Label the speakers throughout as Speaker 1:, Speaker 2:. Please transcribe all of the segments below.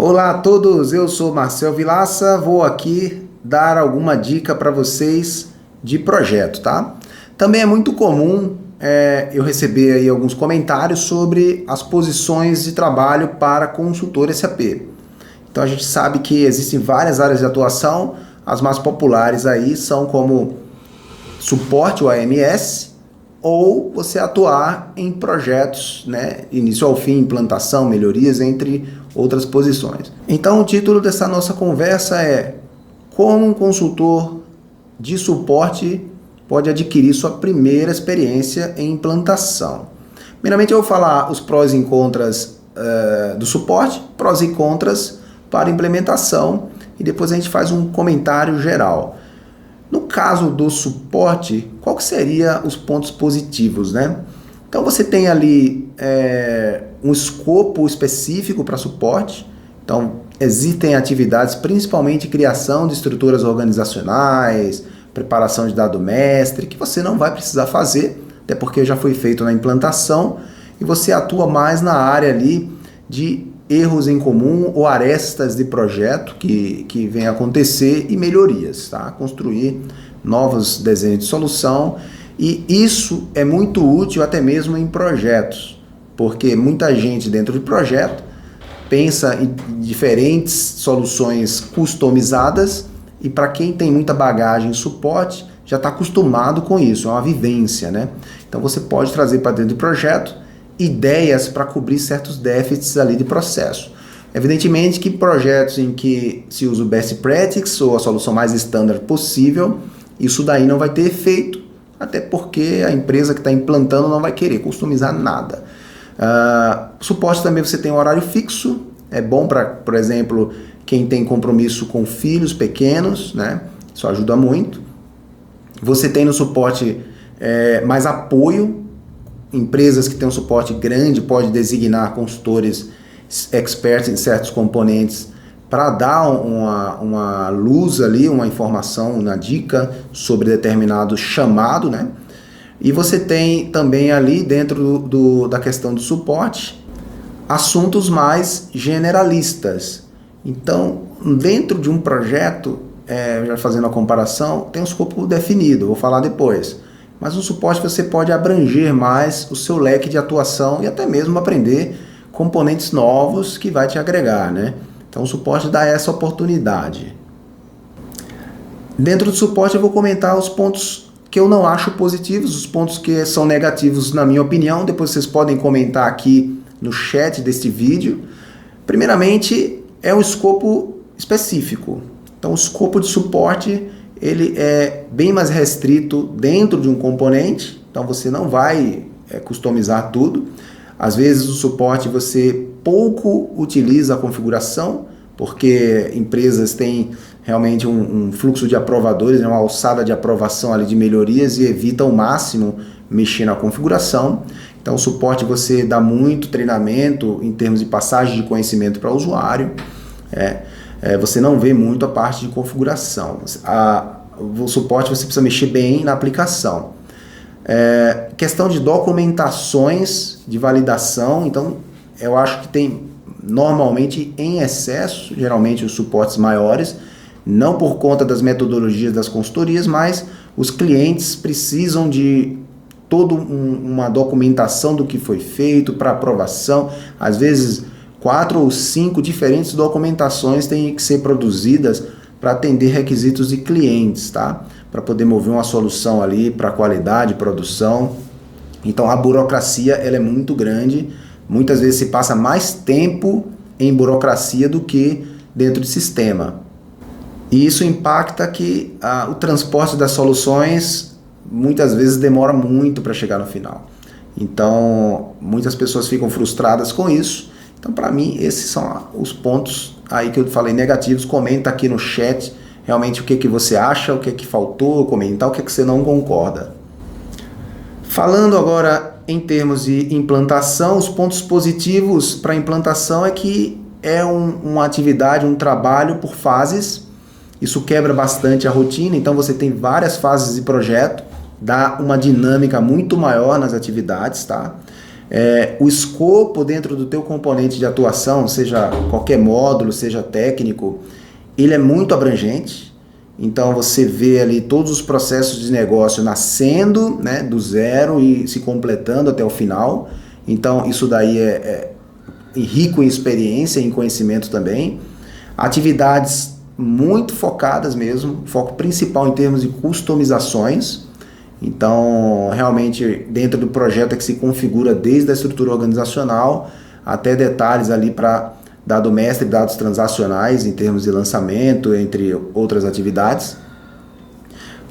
Speaker 1: Olá a todos, eu sou Marcel Vilaça, vou aqui dar alguma dica para vocês de projeto, tá? Também é muito comum eu receber aí alguns comentários sobre as posições de trabalho para consultor SAP. Então a gente sabe que existem várias áreas de atuação, as mais populares aí são como suporte ao AMS ou você atuar em projetos, né, início ao fim, implantação, melhorias, entre outras posições. Então o título dessa nossa conversa é como um consultor de suporte pode adquirir sua primeira experiência em implantação. Primeiramente eu vou falar os prós e contras do suporte, prós e contras para implementação e depois a gente faz um comentário geral. No caso do suporte, qual que seria os pontos positivos, né? Então você tem ali um escopo específico para suporte. Então existem atividades, principalmente criação de estruturas organizacionais, preparação de dado mestre, que você não vai precisar fazer, até porque já foi feito na implantação, e você atua mais na área ali de erros em comum ou arestas de projeto que vem acontecer e melhorias, tá? Construir novos desenhos de solução, e isso é muito útil até mesmo em projetos, porque muita gente dentro de projeto pensa em diferentes soluções customizadas e para quem tem muita bagagem em suporte já está acostumado com isso, é uma vivência, né? Então você pode trazer para dentro do projeto ideias para cobrir certos déficits ali de processo. Evidentemente que projetos em que se usa o best practice ou a solução mais standard possível, isso daí não vai ter efeito, até porque a empresa que está implantando não vai querer customizar nada. Suporte também você tem um horário fixo, é bom para, por exemplo, quem tem compromisso com filhos pequenos, né? Isso ajuda muito. Você tem no suporte mais apoio. Empresas que têm um suporte grande podem designar consultores experts em certos componentes para dar uma luz ali, uma informação, uma dica sobre determinado chamado, né? E você tem também ali dentro da questão do suporte assuntos mais generalistas. Então, dentro de um projeto, já fazendo a comparação, tem um escopo definido, vou falar depois. Mas no suporte você pode abranger mais o seu leque de atuação e até mesmo aprender componentes novos que vai te agregar, né? Então o suporte dá essa oportunidade. Dentro do suporte eu vou comentar os pontos que eu não acho positivos, os pontos que são negativos na minha opinião, depois vocês podem comentar aqui no chat deste vídeo. Primeiramente é um escopo específico. Então o escopo de suporte ele é bem mais restrito dentro de um componente, então você não vai customizar tudo. Às vezes o suporte você pouco utiliza a configuração, porque empresas têm realmente um fluxo de aprovadores, uma alçada de aprovação ali de melhorias e evita ao máximo mexer na configuração. Então o suporte você dá muito treinamento em termos de passagem de conhecimento para o usuário. Você não vê muito a parte de configuração. O suporte você precisa mexer bem na aplicação. Questão de documentações de validação, então eu acho que tem normalmente em excesso, geralmente os suportes maiores, não por conta das metodologias das consultorias, mas os clientes precisam de toda uma documentação do que foi feito para aprovação. Às vezes 4 ou 5 diferentes documentações têm que ser produzidas para atender requisitos de clientes, tá? Para poder mover uma solução ali para qualidade, produção. Então a burocracia ela é muito grande, muitas vezes se passa mais tempo em burocracia do que dentro de sistema. E isso impacta que o transporte das soluções muitas vezes demora muito para chegar no final. Então muitas pessoas ficam frustradas com isso. Então, para mim, esses são os pontos aí que eu falei negativos. Comenta aqui no chat realmente o que você acha, o que faltou, comentar o que você não concorda. Falando agora em termos de implantação, os pontos positivos para a implantação é que é uma atividade, um trabalho por fases. Isso quebra bastante a rotina, então você tem várias fases de projeto, dá uma dinâmica muito maior nas atividades, tá? O escopo dentro do teu componente de atuação, seja qualquer módulo, seja técnico, ele é muito abrangente. Então você vê ali todos os processos de negócio nascendo, né, do zero e se completando até o final. Então isso daí é rico em experiência e em conhecimento também. Atividades muito focadas mesmo, foco principal em termos de customizações. Então, realmente, dentro do projeto é que se configura desde a estrutura organizacional até detalhes ali para dado mestre, dados transacionais em termos de lançamento, entre outras atividades.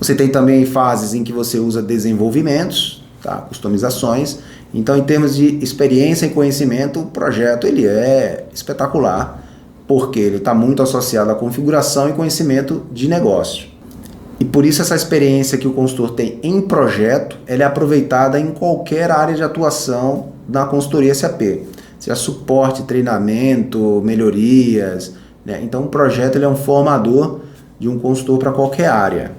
Speaker 1: Você tem também fases em que você usa desenvolvimentos, tá? Customizações. Então, em termos de experiência e conhecimento, o projeto ele é espetacular, porque ele está muito associado à configuração e conhecimento de negócio. E por isso essa experiência que o consultor tem em projeto, ela é aproveitada em qualquer área de atuação na consultoria SAP. Seja suporte, treinamento, melhorias, né? Então o projeto ele é um formador de um consultor para qualquer área.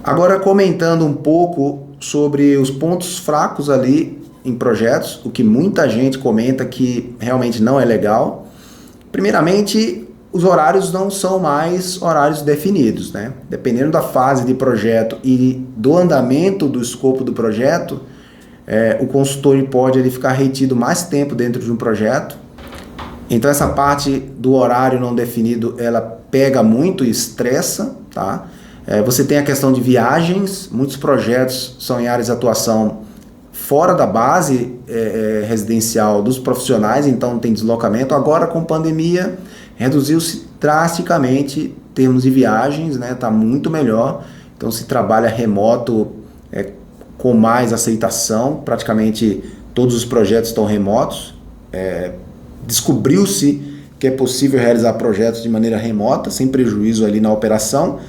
Speaker 1: Agora comentando um pouco sobre os pontos fracos ali em projetos, o que muita gente comenta que realmente não é legal. Primeiramente, os horários não são mais horários definidos, né? Dependendo da fase de projeto e do andamento do escopo do projeto, o consultor pode ficar retido mais tempo dentro de um projeto. Então essa parte do horário não definido, ela pega muito e estressa, tá? Você tem a questão de viagens, muitos projetos são em áreas de atuação fora da base residencial dos profissionais, então tem deslocamento. Agora com pandemia, reduziu-se drasticamente em termos de viagens, né? Tá muito melhor, então se trabalha remoto com mais aceitação, praticamente todos os projetos estão remotos. Descobriu-se que é possível realizar projetos de maneira remota, sem prejuízo ali na operação,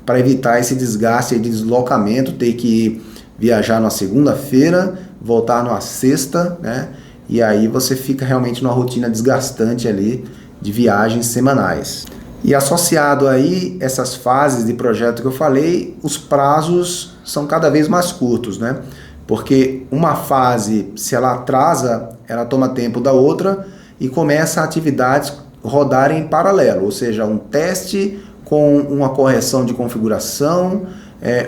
Speaker 1: para evitar esse desgaste de deslocamento, ter que viajar na segunda-feira, voltar na sexta, né? E aí você fica realmente numa rotina desgastante ali de viagens semanais. E associado aí essas fases de projeto que eu falei, os prazos são cada vez mais curtos, né? Porque uma fase, se ela atrasa, ela toma tempo da outra e começa a atividades rodarem em paralelo, ou seja, um teste com uma correção de configuração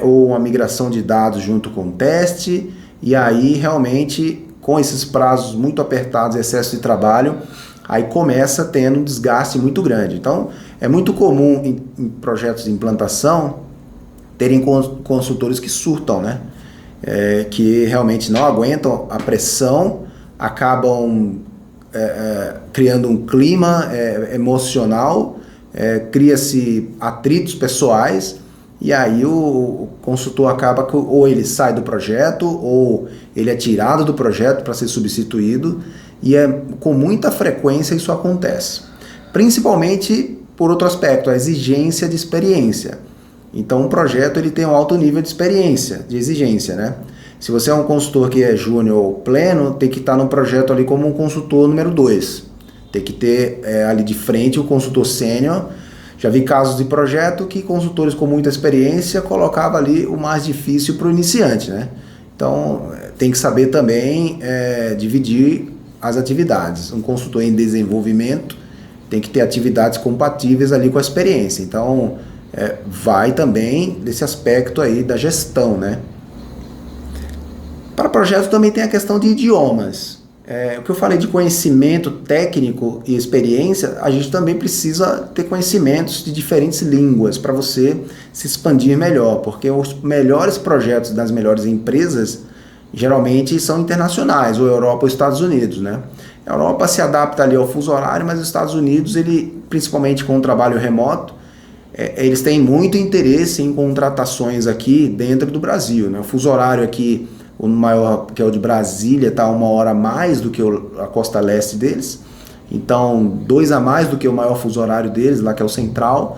Speaker 1: ou uma migração de dados junto com o teste, e aí realmente com esses prazos muito apertados, excesso de trabalho, aí começa tendo um desgaste muito grande. Então é muito comum em projetos de implantação terem consultores que surtam, né? Que realmente não aguentam a pressão, acabam criando um clima emocional, cria-se atritos pessoais, e aí o consultor acaba que ou ele sai do projeto ou ele é tirado do projeto para ser substituído, e com muita frequência isso acontece. Principalmente por outro aspecto, a exigência de experiência. Então um projeto ele tem um alto nível de experiência, de exigência, né? Se você é um consultor que é júnior ou pleno, tem que estar no projeto ali como um consultor número 2. Tem que ter ali de frente o consultor sênior. Já vi casos de projeto que consultores com muita experiência colocavam ali o mais difícil para o iniciante, né? Então tem que saber também dividir as atividades. Um consultor em desenvolvimento tem que ter atividades compatíveis ali com a experiência. Então vai também desse aspecto aí da gestão, né? Para projetos também tem a questão de idiomas. O que eu falei de conhecimento técnico e experiência, a gente também precisa ter conhecimentos de diferentes línguas para você se expandir melhor, porque os melhores projetos das melhores empresas geralmente são internacionais, ou Europa ou Estados Unidos, né? A Europa se adapta ali ao fuso horário, mas os Estados Unidos, principalmente com o trabalho remoto, eles têm muito interesse em contratações aqui dentro do Brasil, né? O fuso horário aqui, o maior, que é o de Brasília, está 1 hora a mais do que a costa leste deles. Então, 2 a mais do que o maior fuso horário deles, lá que é o central.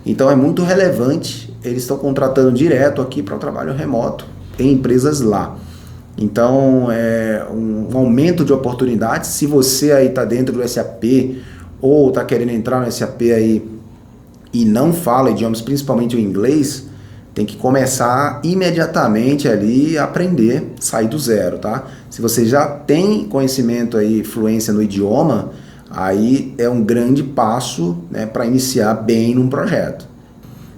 Speaker 1: Então, é muito relevante. Eles estão contratando direto aqui para o trabalho remoto. Tem empresas lá. Então, um aumento de oportunidades. Se você aí está dentro do SAP ou está querendo entrar no SAP aí e não fala idiomas, principalmente o inglês, tem que começar imediatamente ali a aprender, sair do zero, tá? Se você já tem conhecimento aí, fluência no idioma, aí é um grande passo, né, para iniciar bem num projeto.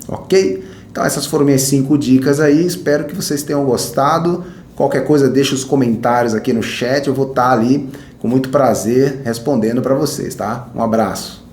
Speaker 1: Ok? Então essas foram minhas 5 dicas aí, espero que vocês tenham gostado. Qualquer coisa deixa os comentários aqui no chat, eu vou estar ali com muito prazer respondendo para vocês, tá? Um abraço.